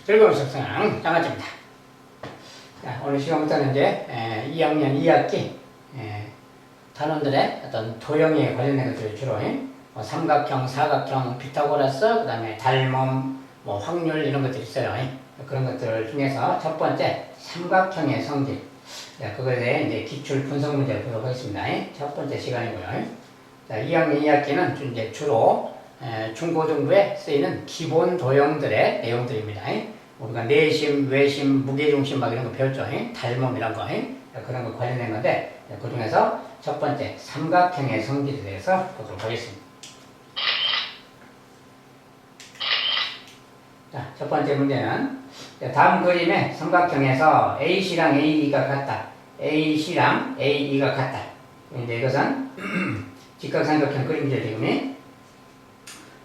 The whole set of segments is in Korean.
즐거운 속성 장아찌입니다. 자, 오늘 시간부터는 이제 2학년 2학기 단원들의 어떤 도형에 관련된 것들을 주로 삼각형, 사각형, 피타고라스, 그 다음에 닮음, 확률 이런 것들이 있어요. 그런 것들 중에서 첫 번째 삼각형의 성질, 그거에 대해 이제 기출 분석 문제를 보도록 하겠습니다. 첫 번째 시간이고요. 자, 2학년 2학기는 이제 주로 중고등부에 쓰이는 기본 도형들의 내용들입니다. 우리가 내심, 외심, 무게중심 막 이런 거 배웠죠. 닮음 이런 거 그런 거 관련된 건데 그 중에서 첫 번째 삼각형의 성질에 대해서 보도록 하겠습니다. 자, 첫 번째 문제는 다음 그림의 삼각형에서 AC랑 AE가 같다. AC랑 AE가 같다. 이제 이것은 직각삼각형 그림이죠, 지금.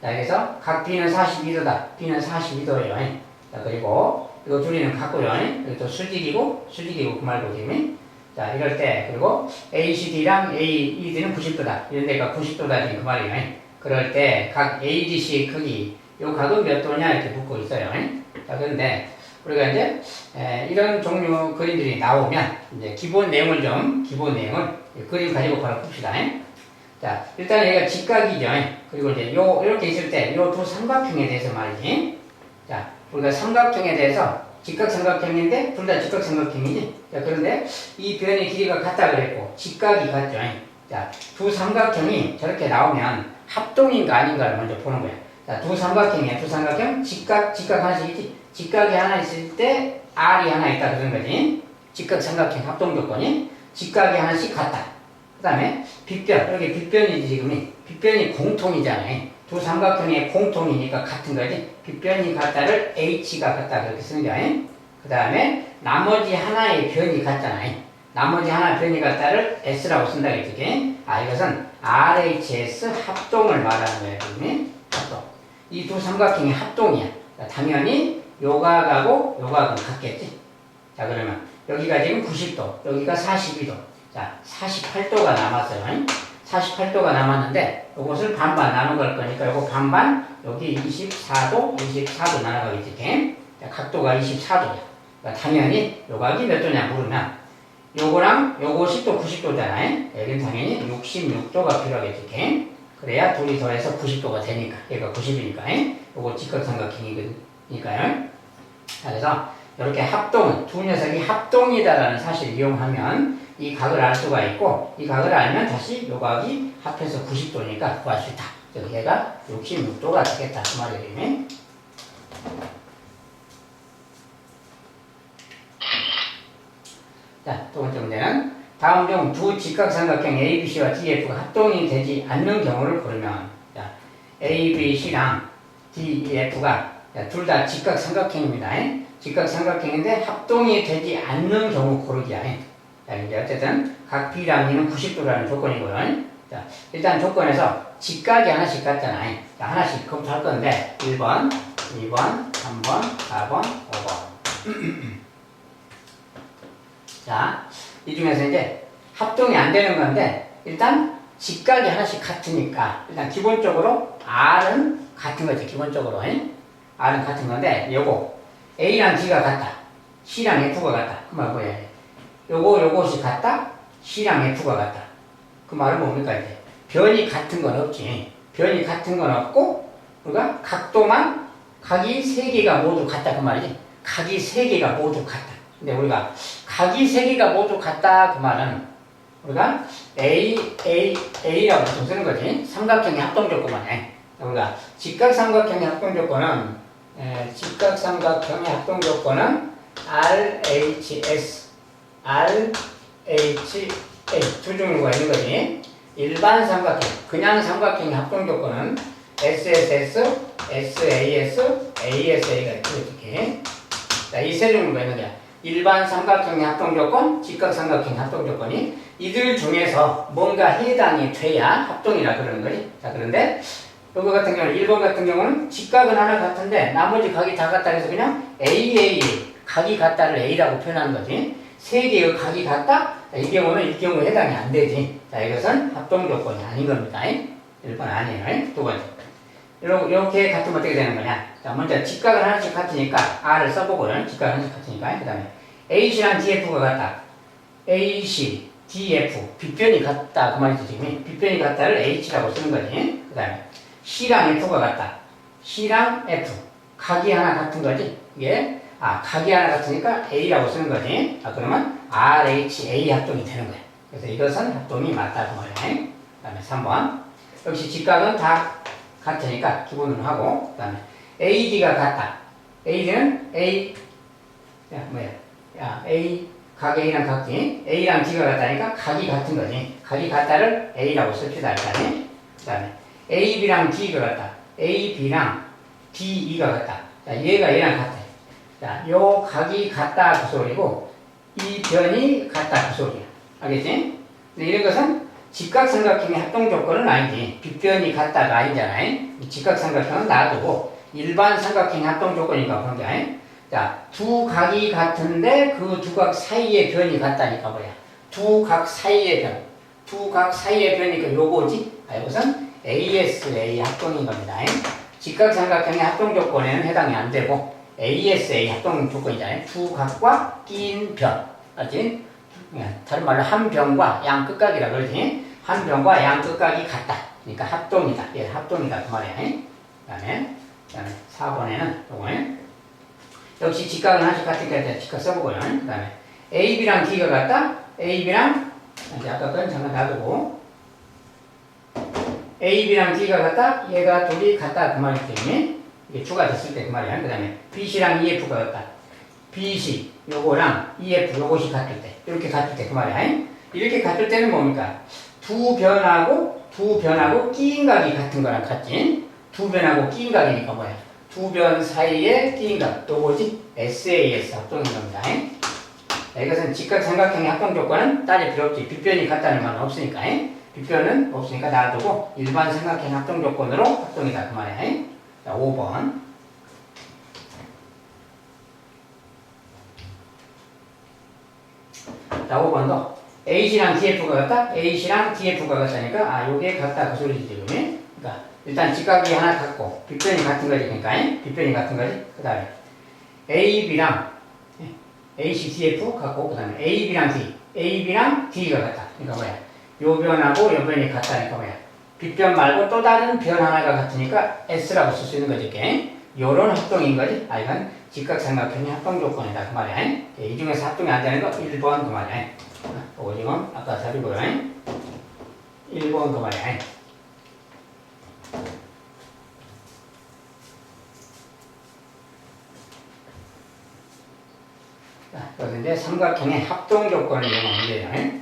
자, 그래서 각 B는 42도다. B는 42도예요. 자, 그리고 이거 둘이는 같고요. 여기 또 수직이고 그 말고 지금. 자, 이럴 때 그리고 ACD랑 AED는 90도다. 이런 데가 90도다 지금 그 말이에요. 그럴 때 각 ADC 크기 요 각은 몇 도냐 이렇게 묻고 있어요. 자, 그런데 우리가 이제 이런 종류 그림들이 나오면 이제 기본 내용을 그림 가지고 바로 풉시다. 자, 일단 얘가 직각이죠. 그리고 이제 이렇게 있을 때 요 두 삼각형에 대해서 말이지. 자, 우리가 삼각형에 대해서 직각삼각형인데 둘 다 직각삼각형이지. 자, 그런데 이 변의 길이가 같다 그랬고 직각이 같죠. 자, 두 삼각형이 저렇게 나오면 합동인가 아닌가를 먼저 보는 거야. 자, 두 삼각형 직각 하나씩 있지. 직각이 하나 있을 때 R이 하나 있다 그런 거지. 직각삼각형 합동 조건이 직각이 하나씩 같다. 그 다음에 빗변, 여기 빗변이지 지금. 빗변이 공통이잖아요. 두 삼각형의 공통이니까 같은 거지. 빗변이 같다를 H가 같다 그렇게 쓰는 거야. 그 다음에 나머지 하나의 변이 같잖아요. 나머지 하나 변이 같다를 S라고 쓴다 그랬지. 이것은 RHS 합동을 말하는 거예요. 지금. 합동. 이 두 삼각형의 합동이야. 당연히 요 각하고 요 각은 같겠지. 자, 그러면 여기가 지금 90도, 여기가 42도. 자, 48도가 남았어요. 48도가 남았는데 요것을 반반 나눠갈 거니까 요거 반반, 여기 24도 나눠가겠지. 자, 각도가 24도야. 그러니까 당연히 요 각이 몇 도냐 물으면 요거랑 요것이 또 90도잖아요. 여기는 당연히 66도가 필요하겠지. 그래야 둘이 더해서 90도가 되니까. 얘가 90이니까. 요거 직각삼각형이니까요. 자, 그래서 이렇게 두 녀석이 합동이다라는 사실을 이용하면 이 각을 알 수가 있고, 이 각을 알면 다시 요 각이 합해서 90도니까 구할 수 있다. 그래서 얘가 66도가 되겠다. 그 말이에요. 자, 두 번째 문제는 다음 중 두 직각삼각형 ABC와 DF가 합동이 되지 않는 경우를 고르면, 자, ABC랑 DF가 둘 다 직각삼각형입니다. 직각삼각형인데 합동이 되지 않는 경우 고르기야. 자, 이제 어쨌든 각 B랑 E는 90도라는 조건이고요. 자, 일단 조건에서 직각이 하나씩 같잖아요. 자, 하나씩 검토할 건데 1번, 2번, 3번, 4번, 5번. 자, 이 중에서 이제 합동이 안 되는 건데 일단 직각이 하나씩 같으니까 일단 기본적으로 R은 같은 거지. 기본적으로 R은 같은 건데 요거 A랑 D가 같다. C랑 F가 같다. 그 말 뭐야? 요것이 같다. C랑 F가 같다. 그 말은 뭡니까 이제? 변이 같은 건 없지. 변이 같은 건 없고 우리가 각도만 각이 3개가 모두 같다. 그 말이지. 각이 3개가 모두 같다. 근데 우리가 각이 3개가 모두 같다. 그 말은 우리가 A라고 좀 쓰는 거지. 삼각형의 합동 조건만 해. 우리가 직각삼각형의 합동 조건은 RHS, RHA 두 종류가 있는 거지. 일반 삼각형, 그냥 삼각형의 합동 조건은 SSS, SAS, ASA가 이렇게. 자, 이 세 종류가 있는 거야. 일반 삼각형의 합동 조건, 직각삼각형의 합동 조건이 이들 중에서 뭔가 해당이 돼야 합동이라 그러는 거지. 자, 그런데 요거 같은 경우는 1번 같은 경우는 직각은 하나 같은데 나머지 각이 다 같다 해서 그냥 AA 각이 같다를 A라고 표현하는 거지. 3개의 각이 같다? 자, 이 경우는 이 경우에 해당이 안 되지. 자, 이것은 합동 조건이 아닌 겁니다. 1번 아니에요. 두 번째. 이렇게 같으면 어떻게 되는 거냐? 자, 먼저 직각을 하나씩 같으니까 R을 써보고요. 직각을 하나씩 같으니까. 그 다음에 AC랑 DF가 같다. AC, DF, 빗변이 같다. 그 말이죠, 지금. 빗변이 같다를 H라고 쓰는 거지. 그 다음에 C랑 F가 같다. C랑 F. 각이 하나 같은 거지. 이게, 각이 하나 같으니까 A라고 쓰는 거지. 그러면 RHA 합동이 되는 거야. 그래서 이것은 합동이 맞다. 그 말이야. 그 다음에 3번. 역시 직각은 다 같으니까 기본으로 하고, 그 다음에 AD가 같다. AD는 A, A, 각 A랑 각 D. A랑 D가 같다니까 각이 같은 거지. 각이 같다를 A라고 씁시다. 일단은. 그 다음에 AB랑 D가 같다. AB랑 DE가 같다. 자, 얘가 얘랑 같아. 자, 요 각이 같다 그 소리고, 이 변이 같다 그 소리야. 알겠지? 근데 이런 것은 직각삼각형의 합동 조건은 아니지. 빗변이 같다가 아니잖아요. 직각삼각형은 놔두고 일반 삼각형의 합동 조건이니까 그런 게. 자, 두 각이 같은데 그 두 각 사이의 변이 같다니까 뭐야? 두 각 사이의 변. 두 각 사이의 변이니까 요거지? 이것은 ASA 합동인 겁니다. 직각삼각형의 합동 조건에는 해당이 안 되고 ASA 합동 조건이잖아요. 두 각과 끼인 변. 알지? 다른 말로 한 변과 양 끝각이라 그러지. 한 변과 양 끝각이 같다. 그러니까 합동이다. 얘 합동이다. 그 말이야. 그 다음에 4번에는 요거 역시 직각은 하나씩 같으니까 직각 써보고요. 그 다음에 AB랑 D가 같다. AB랑 이제 아까 건 잠깐 놔두고 AB랑 D가 같다. 얘가 둘이 같다. 그 말이기 때문에 이게 추가됐을 때 그 말이야. 그 다음에 BC랑 EF가 같다. BC 요거랑 EF 요것이 같을 때 이렇게 같을 때 그 말이야. 이렇게 같을 때는 뭡니까? 두 변하고 끼인 각이 같은 거랑 같지. 두 변하고 끼인 각이니까 뭐야? 두 변 사이에 끼인 각 또 뭐지? SAS 합동인 겁니다. 이것은 직각삼각형의 합동 조건은 따질 필요 없지. 빗변이 같다는 말은 없으니까. 빗변은 없으니까 놔두고 일반 삼각형 합동 조건으로 합동이다 그 말이야. 자, 5번. 자, 5번도 AC랑 DF가 같다? AC랑 DF가 같다니까 요게 같다 그 소리지 지금. 그러니까 일단 직각이 하나 같고 빗변이 같은 거지. 그러니까 빗변이 같은 거지. 그 다음에 AB랑 AC, DF 같고 그 다음에 AB랑 D가 같다. 그러니까 뭐야? 요 변하고 요 변이 같다니까 뭐야? 빗변 말고 또 다른 변 하나가 같으니까 S라고 쓸 수 있는 거지. 이렇게. 요런 합동인 거지. 이건 직각삼각형의 합동 조건이다 그 말이야. 이 중에서 합동이 안 되는 거 1번 그 말이야. 그거 지금 아까 답이고요. 1번 그 말이야. 자, 그래서 이제 삼각형의 합동 조건을 이용하면 돼요.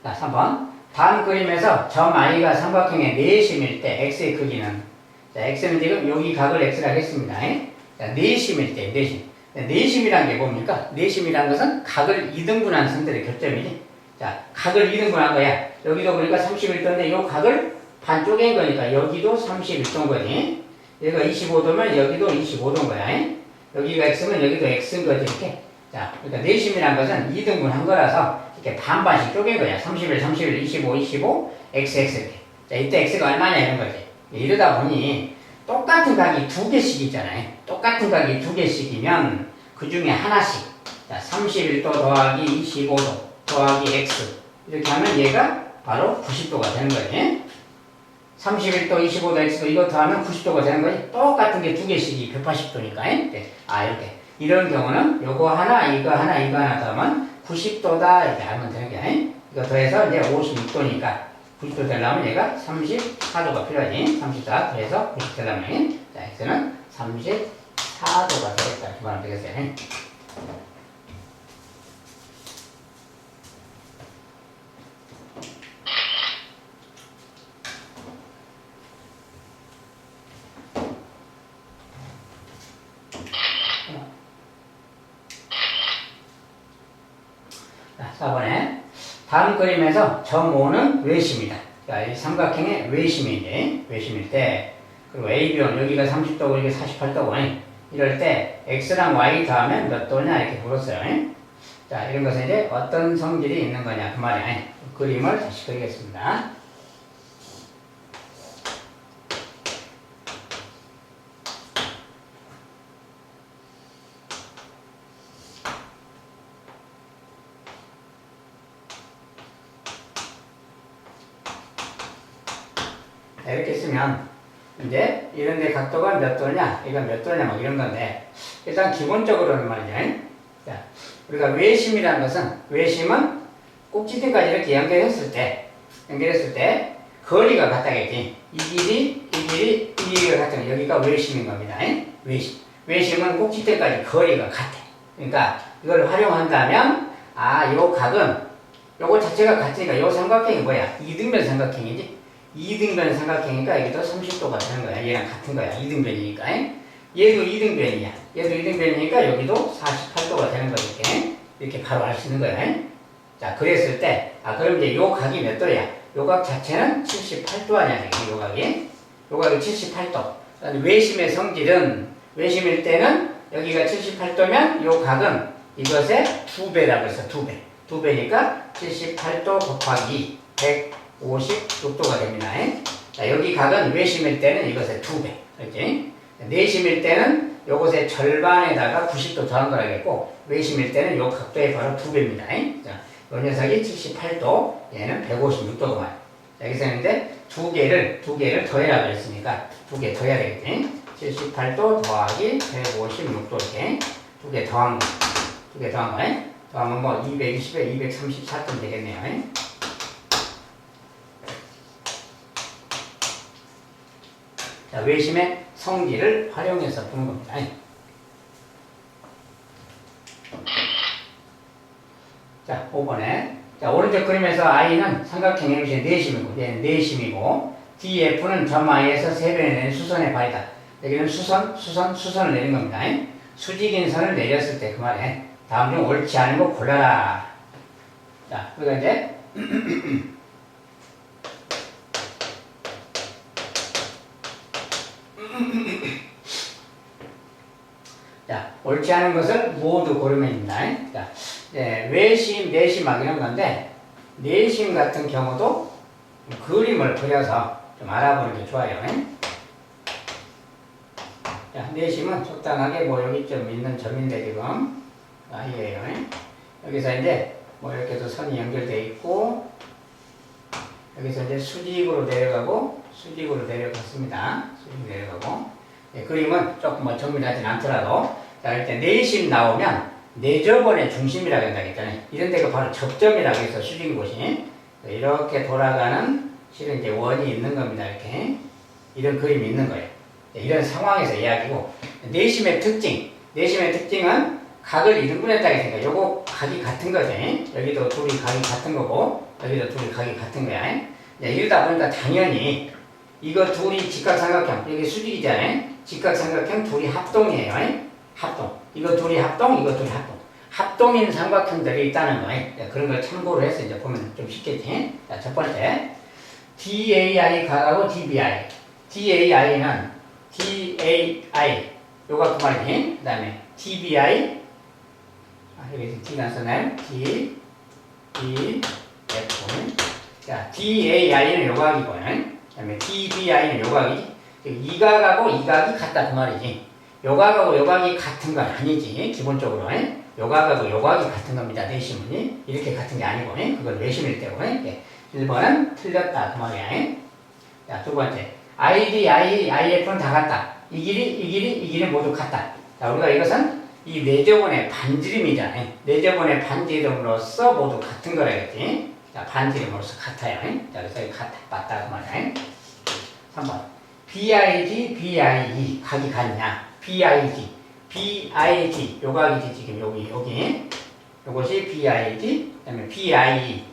자, 3번. 다음 그림에서 점 I가 삼각형의 내심일 때 x의 크기는, 자, x는 지금 여기 각을 x라고 했습니다. 자, 내심일 때, 내심. 내심이란 게 뭡니까? 내심이란 것은 각을 2등분한 선들의 교점이지. 자, 각을 2등분한 거야. 여기도 그러니까 31도인데 이 각을 반 쪼갠 거니까 여기도 31도인 거지. 여기가 25도면 여기도 25도인 거야. 여기가 x면 여기도 x인 거지, 이렇게. 자, 그러니까 내심이란 것은 2등분한 거라서 이렇게 반반씩 쪼갠 거야. 31, 31, 25, 25, x, x 이렇게. 자, 이때 x가 얼마냐 이런 거지. 이러다 보니 똑같은 각이 두 개씩 있잖아요. 똑같은 각이 두 개씩이면 그 중에 하나씩. 자, 31도 더하기 25도 더하기 x. 이렇게 하면 얘가 바로 90도가 되는 거지. 31도, 25도, x도 이거 더하면 90도가 되는 거지. 똑같은 게 두 개씩이 180도니까. 네. 이렇게. 이런 경우는 요거 하나, 이거 하나, 이거 하나 더하면 90도다. 이렇게 하면 되는 게. 이거 더해서 이제 56도니까 90도 되려면 얘가 34도가 필요하지. 34. 그래서 90 되려면. 자, x는 34도가 되겠다. 이렇게 말하면 되겠어요. 자, 4번에 다음 그림에서 점 O는 외심이다. 자, 이 삼각형의 외심인데, 외심일 때, 그리고 AB는 여기가 30도고 이게 48도고, 이럴 때 X랑 Y 더하면 몇 도냐 이렇게 물었어요. 자, 이런 것은 이제 어떤 성질이 있는 거냐 그 말이야. 그림을 다시 그리겠습니다. 이렇게 쓰면 이제 이런 데 각도가 몇 도냐, 이건 몇 도냐 뭐 이런 건데 일단 기본적으로는 말이죠. 자, 우리가 외심이라는 것은 외심은 꼭지점까지 이렇게 연결했을 때 거리가 같다겠지. 이 길이가 같은 여기가 외심인 겁니다. 외심은 꼭지점까지 거리가 같아. 그러니까 이걸 활용한다면 요 각은 요거 자체가 같으니까 요 삼각형이 뭐야? 이등변 삼각형이지. 이등변 삼각형이니까 여기도 30도가 되는 거야. 얘랑 같은 거야. 이등변이니까. 얘도 이등변이야. 얘도 이등변이니까 여기도 48도가 되는 거지. 이렇게 바로 알 수 있는 거야. 자, 그랬을 때, 그럼 이제 요 각이 몇 도야? 요 각 자체는 78도 아니야, 요 각이. 요 각이 78도. 외심의 성질은, 외심일 때는 여기가 78도면 요 각은 이것의 2배라고 해서 2배. 2배니까 78도 곱하기 156도가 됩니다. 자, 여기 각은 외심일 때는 이것의 2배. 그렇지? 내심일 때는 요것의 절반에다가 90도 더한 거라겠고, 외심일 때는 요 각도의 바로 2배입니다. 자, 요 녀석이 78도, 얘는 156도가 와요. 자, 여기서 했는데, 두 개를 더해라 그랬으니까, 2개 더해야 되겠지? 78도 더하기 156도 이렇게, 2개 더한 거. 2개 더한 거, 더하면 뭐, 220에 234점 되겠네요. 자, 외심의 성질을 활용해서 푸는 겁니다. 자, 5번에. 자, 오른쪽 그림에서 I는 삼각형 MC의 내심이고, 얘는 내심이고, DF는 점 I에서 3배에 내는 수선의 발이다. 여기는 수선을 내린 겁니다. 수직인 선을 내렸을 때 그 말에, 다음 중 옳지 않은 거 골라라. 자, 우리가 이제, 자, 옳지 않은 것을 모두 고르면 됩니다. 자, 외심, 내심 막 이런 건데, 내심 같은 경우도 그림을 그려서 좀 알아보는 게 좋아요. 자, 내심은 적당하게 뭐 여기 좀 있는 점인데 지금, 이에요. 여기서 이제 뭐 이렇게도 선이 연결되어 있고, 여기서 이제 수직으로 내려갔습니다. 수직으로 내려가고, 그림은 조금 뭐 정밀하진 않더라도, 자, 일단 내심 나오면 내접원의 중심이라고 한다고 했잖아요. 이런 데가 바로 접점이라고 해서 수직인 곳이 이렇게 돌아가는 실은 이제 원이 있는 겁니다. 이렇게 이런 그림이 있는 거예요. 이런 상황에서 이야기고, 내심의 특징은 각을 2등분 했다고 했으니까 요거 각이 같은 거지. 여기도 둘이 각이 같은 거고 여기도 둘이 각이 같은 거야. 이러다 보니까 당연히 이거 둘이 직각삼각형, 여기 수직이잖아요. 직각삼각형 둘이 합동이에요. 합동. 이거 둘이 합동, 이거 둘이 합동. 합동인 삼각형들이 있다는 거예요. 그런 걸 참고로 해서 이제 보면 좀 쉽겠지. 자, 첫 번째. DAI 각하고 DBI. DAI는 DAI. 요가 그 말이지. 그 다음에 DBI. 여기 D가 써나요? D, B, F. 자, DAI는 요각이고, 그 다음에 DBI는 요각이지. 이 각하고 이 각이 같다 그 말이지. 요각하고 요각이 같은 건 아니지. 기본적으로 요각하고 요각이 같은 겁니다. 내심은 이렇게 같은 게 아니고 그건 외심일 때고 1번은 틀렸다 그 말이야. 자, 두 번째 ID, IF는 다 같다. 이 길이 모두 같다. 자, 우리가 이것은 이 내접원의 반지름이잖아요. 내접원의 반지름으로서 모두 같은 거라겠지. 자, 반지름으로서 같아요. 자, 그래서 같다, 맞다 그 말이야. 3번 BIG, BIE 각이 같냐? BIG, 요 각이지 지금 여기 요것이 BIG, 그 다음에 BIE,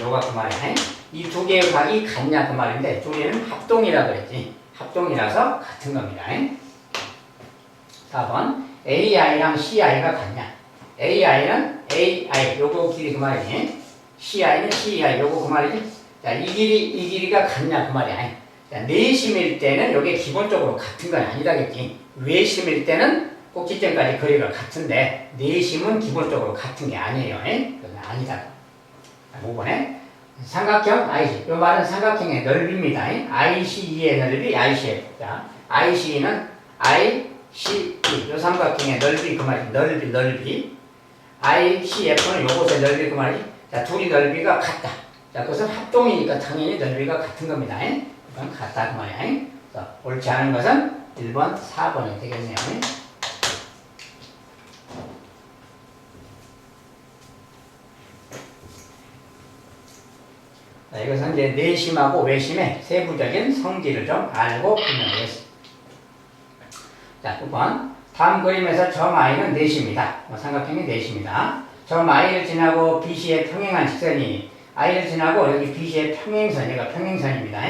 요각 그 말이야. 이 두 개의 각이 같냐 그 말인데 둘이는 합동이라 그랬지. 합동이라서 같은 겁니다. 4번 AI랑 CI가 같냐? AI는 AI 요거 길이 그 말이지. CI는 CI 요거 그 말이지. 자, 이 길이가 같냐 그 말이야. 자, 내심일 때는 이게 기본적으로 같은 건 아니라겠지. 외심일 때는 꼭지점까지 거리가 같은데 내심은 기본적으로 같은 게 아니에요. 그건 아니다. 5번에 삼각형 IC. 이 말은 삼각형의 넓이입니다. ICE의 넓이, ICF. 자, ICE는 ICE. 이 삼각형의 넓이 그 말이지. 넓이. ICF는 요것의 넓이 그 말이지. 자, 둘이 넓이가 같다. 자, 그것은 합동이니까 당연히 넓이가 같은 겁니다. 이건 같다 그 말이야. 그래서 옳지 않은 것은 1번, 4번이 되겠네요. 자, 이것은 이제 내심하고 외심의 세부적인 성질을 좀 알고 풀면되겠습니다. 자, 9번. 다음 그림에서 점 I는 내심이다. 삼각형이 내심이다. 점 I를 지나고 BC의 평행한 직선이 I를 지나고 여기 BC의 평행선, 얘가 평행선입니다.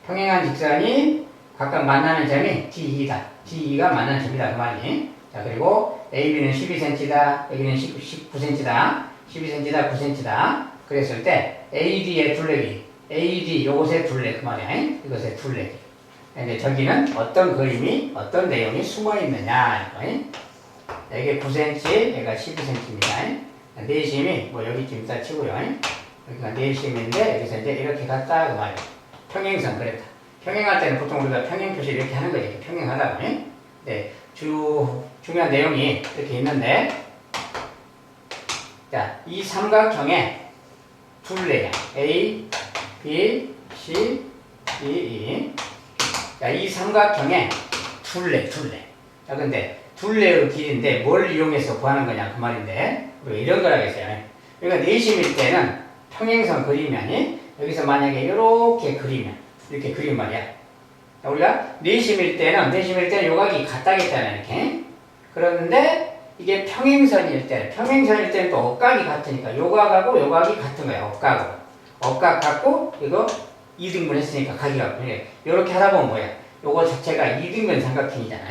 평행한 직선이 각각 만나는 점이 DE다. DE가 만나는 점이다. 그 말이. 자, 그리고 AB는 12cm다. 여기는 19cm다. 12cm다. 9cm다. 그랬을 때 AD의 둘레기, AD 요것의 둘레 그 말이야. 이것의 둘레기. 근데 저기는 어떤 그림이, 어떤 내용이 숨어 있느냐 이거. 이게 9cm, 얘가 12cm입니다. 내심이 뭐 여기쯤 다 치고요. 여기가 내심인데 여기서 이제 이렇게 갔다 그 말이야. 평행선 그랬다. 평행할 때는 보통 우리가 평행 표시 이렇게 하는 거지. 평행하다고. 네, 중요한 내용이 이렇게 있는데, 자, 이 삼각형의 둘레야. A, B, C, D, E. 자, 이 삼각형의 둘레. 자, 근데 둘레의 길이인데 뭘 이용해서 구하는 거냐 그 말인데, 우리가 이런 거라겠어요. 그러니까 내심일 때는 평행선 그리면, 여기서 만약에 이렇게 그리면, 이렇게 그린 말이야. 자, 우리가 내심일 때는 요각이 같다겠잖아, 이렇게. 그런데 이게 평행선일 때는 또 억각이 같으니까 요각하고 요각이 같은 거야, 억각하고. 억각 같고, 이거 2등분 했으니까 각이 같고. 이렇게 하다 보면 뭐야? 요거 자체가 2등분 삼각형이잖아.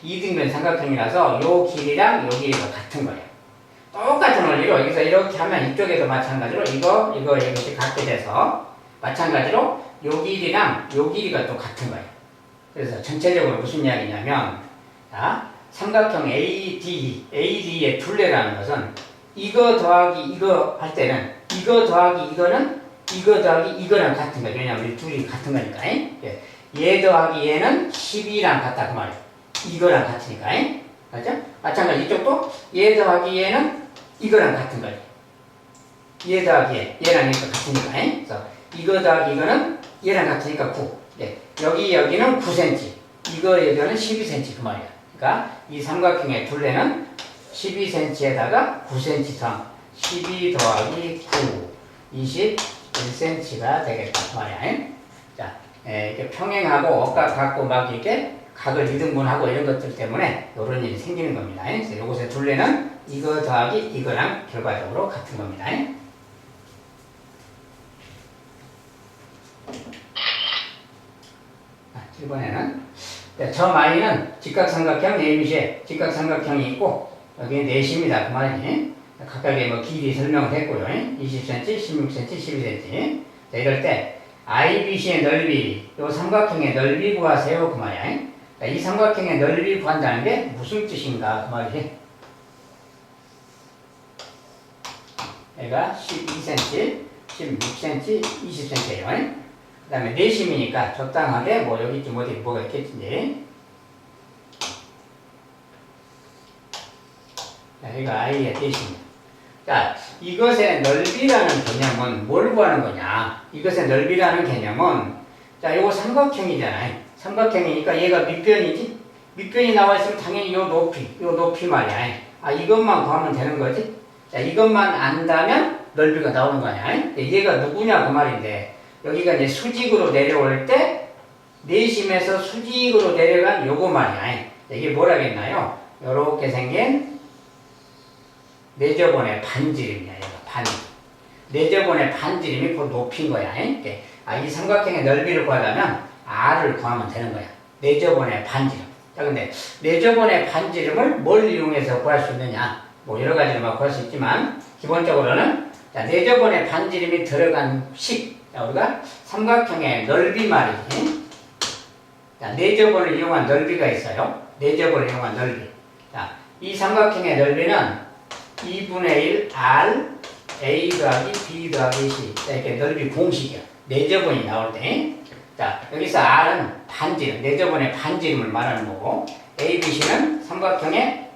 2등분 삼각형이라서 요 길이랑 요 길이가 같은 거야. 똑같은 원리로 여기서 이렇게 하면 이쪽에도 마찬가지로 이것이 같게 돼서 마찬가지로 요 길이랑 요 길이가 또 같은 거야. 그래서 전체적으로 무슨 이야기냐면, 자, 삼각형 AD의 둘레라는 것은 이거 더하기 이거 할 때는 이거 더하기 이거는 이거 더하기 이거랑 같은 거예요. 왜냐하면 이 둘이 같은 거니까. 얘 더하기 얘는 12랑 같다 그 말이에요. 이거랑 같으니까. 맞죠? 마찬가지 이쪽도 얘 더하기 얘는 이거랑 같은 거예요. 얘 더하기 얘랑 얘가 같으니까. 그래서 이거 더하기 이거는 얘랑 같으니까 9. 여기는 9cm. 이거는 12cm 그 말이야. 그러니까 이 삼각형의 둘레는 12cm에다가 9cm 성 12 더하기 9 21cm가 되겠다 그 말이야. 자, 이렇게 평행하고 억각 갖고 막 이렇게 각을 2등분하고 이런 것들 때문에 이런 일이 생기는 겁니다. 그래서 이것의 둘레는 이거 더하기 이거랑 결과적으로 같은 겁니다. 7번에는 점 I는 직각삼각형 ABC에 직각삼각형이 있고 여기 내심이다 그 말이니. 각각의 뭐 길이 설명을 했고요. 20cm, 16cm, 12cm. 자, 이럴 때 IBC의 넓이, 요 삼각형의 넓이 구하세요 그 말이야. 자, 이 삼각형의 넓이 구한다는 게 무슨 뜻인가 그 말이지. 얘가 12cm, 16cm, 20cm예요. 그 다음에 내심이니까 적당하게 뭐 여기쯤 어디 뭐가 있겠지. 자, 여기가 I의 내심이야. 자, 이것의 넓이라는 개념은 뭘 구하는 거냐? 이것의 넓이라는 개념은, 자, 요거 삼각형이잖아요. 삼각형이니까 얘가 밑변이지? 밑변이 나와 있으면 당연히 요 높이 말이야. 아, 이것만 구하면 되는 거지? 자, 이것만 안다면 넓이가 나오는 거 아니야? 얘가 누구냐 그 말인데, 여기가 이제 수직으로 내려올 때 내심에서 수직으로 내려간 요거 말이야. 이게 뭐라겠나요? 요렇게 생긴 내저번의 반지름이야. 얘가 반지름. 내저번의 반지름이 그 높인 거야. 이 삼각형의 넓이를 구하려면 R을 구하면 되는 거야. 내저번의 반지름. 자, 근데 내저번의 반지름을 뭘 이용해서 구할 수 있느냐? 뭐 여러 가지로 막 구할 수 있지만 기본적으로는 자, 내저번의 반지름이 들어간 식. 자, 우리가 삼각형의 넓이 말이지. 자, 내저번을 이용한 넓이가 있어요. 내저번을 이용한 넓이. 자, 이 삼각형의 넓이는 2분의 1 R A 더하기 B 더하기 C. 자, 이렇게 넓이 공식이야. 내저번이 나올 때. 자, 여기서 R은 반지름, 내저번의 반지름을 말하는 거고, A, B, C는 삼각형의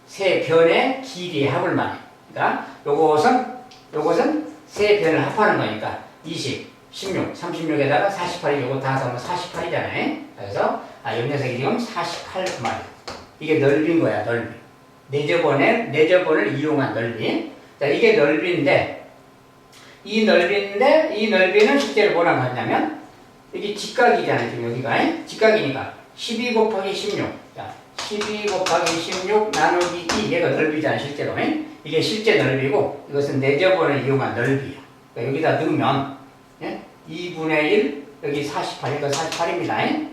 세 변의 길이의 합을 말해. 그러니까 요것은 세 변을 합하는 거니까 20, 16, 36에다가 48이 요거 다 더하면 48이잖아요. 그래서 요 녀석이 지금 48 그 말이야. 이게 넓이인 거야, 넓이. 내저번을 이용한 넓이. 자, 이게 넓이인데 이 넓이는 실제로 뭐라고 하냐면 여기 직각이잖아요. 지금 여기가 직각이니까 12 곱하기 16. 자, 12 곱하기 16 나누기 2 얘가 넓이잖아요. 실제로. 이게 실제 넓이고 이것은 내저번을 이용한 넓이야. 그러니까 여기다 넣으면 2분의 1 여기 48 이거 48입니다.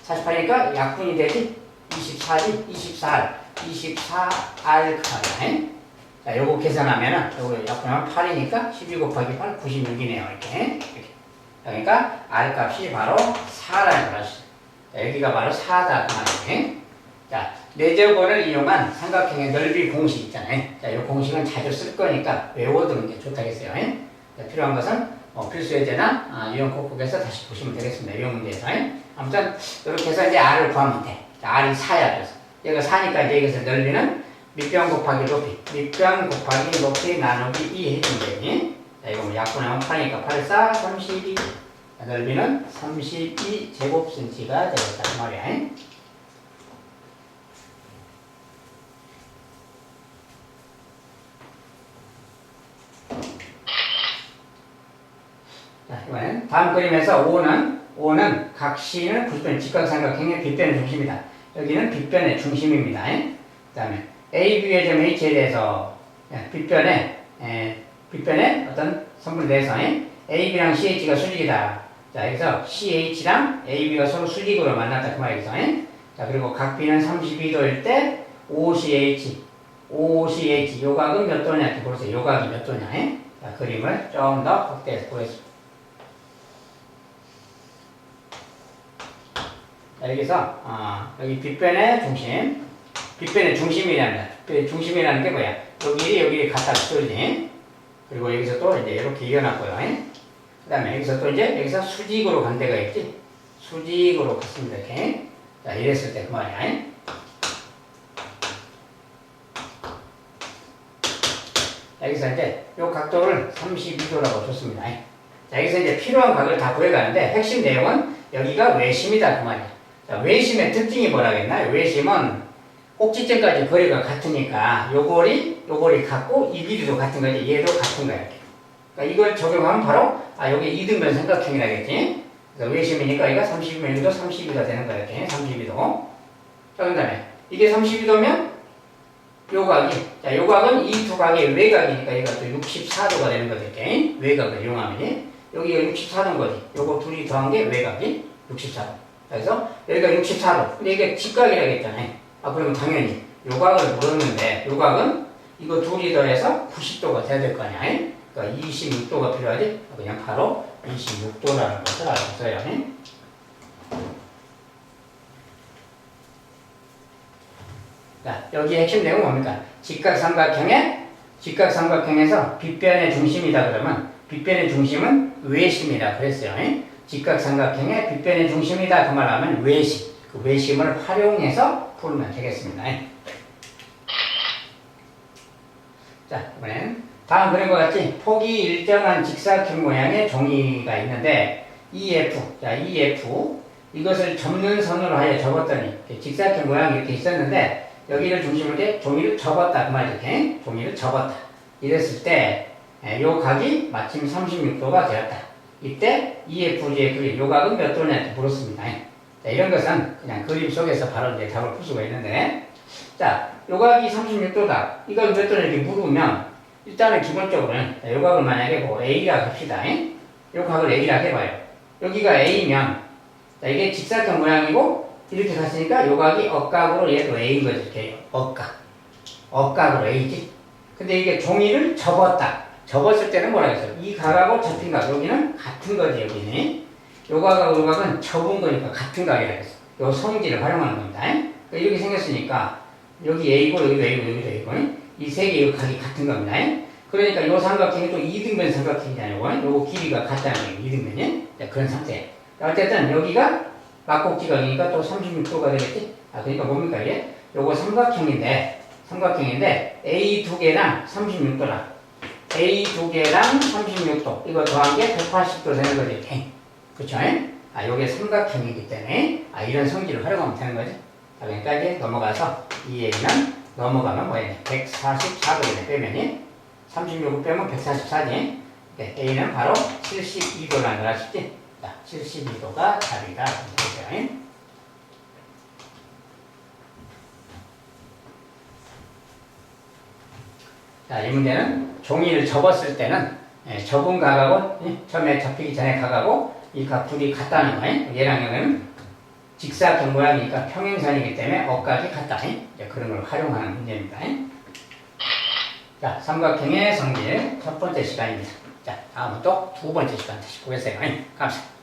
48이니까 약분이 되지 24지 24R 그 말이야. 자, 요거 계산하면은 요거 약분하면 8이니까 12 곱하기 8 96이네요. 이렇게. 그러니까 R 값이 바로 4라는 거죠. 여기가 바로 4다 그 말이에요. 자, 내저번을 이용한 삼각형의 넓이 공식 있잖아요. 자, 이 공식은 자주 쓸 거니까 외워두는 게 좋다겠어요. 자, 필요한 것은 필수 예제나 유형 콕콕에서 다시 보시면 되겠습니다. 유형 문제에서. 아무튼 이렇게 해서 이제 R을 구하면 돼. 자, R이 4야. 그래서 얘가 4니까 이제 여기서 넓이는 밑변 곱하기 높이, 밑변 곱하기 높이 나누기 2 해주면 되니. 자, 이거 뭐 약분하면 8이니까 8, 4, 32. 자, 넓이는 32 제곱센치가 되겠다. 그 말이야. 자, 이번엔 다음 그림에서 5는 각신을 90도 직각삼각형의 빗변의 중심이다. 여기는 빗변의 중심입니다. 그 다음에 A, B의 점 H에 대해서 빗변의 어떤 선분에 대해서 A, B랑 CH가 수직이다. 자, 여기서 CH랑 A, B가 서로 수직으로 만났다. 그 말이죠. 자, 그리고 각 B는 32도일 때 OCH 요 각은 몇 도냐 이렇게 보세요. 요 각이 몇 도냐. 자, 그림을 좀 더 확대해서 보겠습니다. 자, 여기서 여기 빗변의 중심이란다. 빗변의 중심이라는 게 뭐야? 여기 갖다 붙여지. 그리고 여기서 또 이제 이렇게 이어놨고요. 그 다음에 여기서 또 이제 여기서 수직으로 간 데가 있지. 수직으로 갔습니다. 이렇게. 자, 이랬을 때 그 말이야. 여기서 이제 요 각도를 32도라고 줬습니다. 자, 여기서 이제 필요한 각을 다 구해가는데 핵심 내용은 여기가 외심이다 그 말이야. 자, 외심의 특징이 뭐라겠나요? 외심은 꼭지점까지 거리가 같으니까 요거리 같고 이 길이도 같은 거지. 얘도 같은 거야. 이렇게. 그러니까 이걸 적용하면 바로 여기 이등변 삼각형이라겠지. 그래서 외심이니까 이거 30이면 여기도 32가 되는 거야. 이렇게 32도. 자, 그 다음에 이게 32도면 자, 요각은 이 두 각의 외각이니까 얘가 또 64도가 되는 거지. 이렇게. 외각을 이용하면 여기가 64도인 거지. 요거 둘이 더한 게 외각이 64도. 그래서 여기가 64도. 근데 이게 직각이라고 했잖아요. 그러면 당연히 요각을 물었는데 요각은 이거 둘이 더해서 90도가 돼야 될 거 아니야. 그러니까 26도가 필요하지. 그냥 바로 26도라는 것을 알고 있어요. 자, 여기 핵심 내용은 뭡니까? 직각삼각형에서 빗변의 중심이다 그러면 빗변의 중심은 외심이다 그랬어요. 직각삼각형의 빗변의 중심이다 그 말하면 외심. 그 외심을 활용해서 풀면 되겠습니다. 자, 이번엔 다음 그림과 같이 폭이 일정한 직사각형 모양의 종이가 있는데 EF, 자, EF 이것을 접는 선으로 하여 접었더니 직사각형 모양이 이렇게 있었는데 여기를 중심으로 이렇게 종이를 접었다 그 말이죠. 이렇게 종이를 접었다. 이랬을 때 요 각이 마침 36도가 되었다. 이때 EFG의 그림 요 각은 몇 도냐 이렇게 물었습니다. 자, 이런 것은 그냥 그림 속에서 바로 이제 답을 풀 수가 있는데, 자, 요 각이 36도다. 이걸 몇 도냐 이렇게 물으면 일단은 기본적으로는 요 각을 만약에 뭐 A라 합시다. 요 각을 A라 해봐요. 여기가 A면 자, 이게 직사각형 모양이고 이렇게 갔으니까 요 각이 억각으로 얘도 A인 거지. 이렇게 억각으로 A지. 근데 이게 종이를 접었다. 접었을 때는 뭐라 했어요? 이 각하고 접힌 각 여기는 같은 거지. 여기는 요 각하고 요 각은 접은 거니까 같은 각이라 했어. 요 성질을 활용하는 겁니다. 그러니까 이렇게 생겼으니까 여기 A고 여기도 A고 여기도 A고 이 세 개의 각이 같은 겁니다. 그러니까 요 삼각형이 또 이등변 삼각형이잖아요. 요거 길이가 같다는 거예요. 이등변이. 그런 상태. 어쨌든 여기가 막곡지각이니까 또 36도가 되겠지? 그러니까 뭡니까 이게? 요거 삼각형인데 A 두 개랑 36도라. A 두 개랑 36도 이거 더한 게 180도 되는 거지. 그쵸? 아, 요게 삼각형이기 때문에 이런 성질을 활용하면 되는 거지. 자, 그러니까 이제 넘어가서 이 얘기는 넘어가면 뭐야? 144도에 빼면이 36을 빼면 144지. A는 바로 72도라는 걸 아시지? 자, 72도가 답이다. 되죠? 자, 이 문제는 종이를 접었을 때는 접은 각하고 처음에 접히기 전에 각하고 이 각 둘이 같다는 거예요. 얘랑 얘는 직사각 모양이니까 평행선이기 때문에 어각이 같다. 이제 그런 걸 활용하는 문제입니다. 자, 삼각형의 성질 첫 번째 시간입니다. 자, 다음은 또 두 번째 시간 다시 보겠어요. 감사합니다.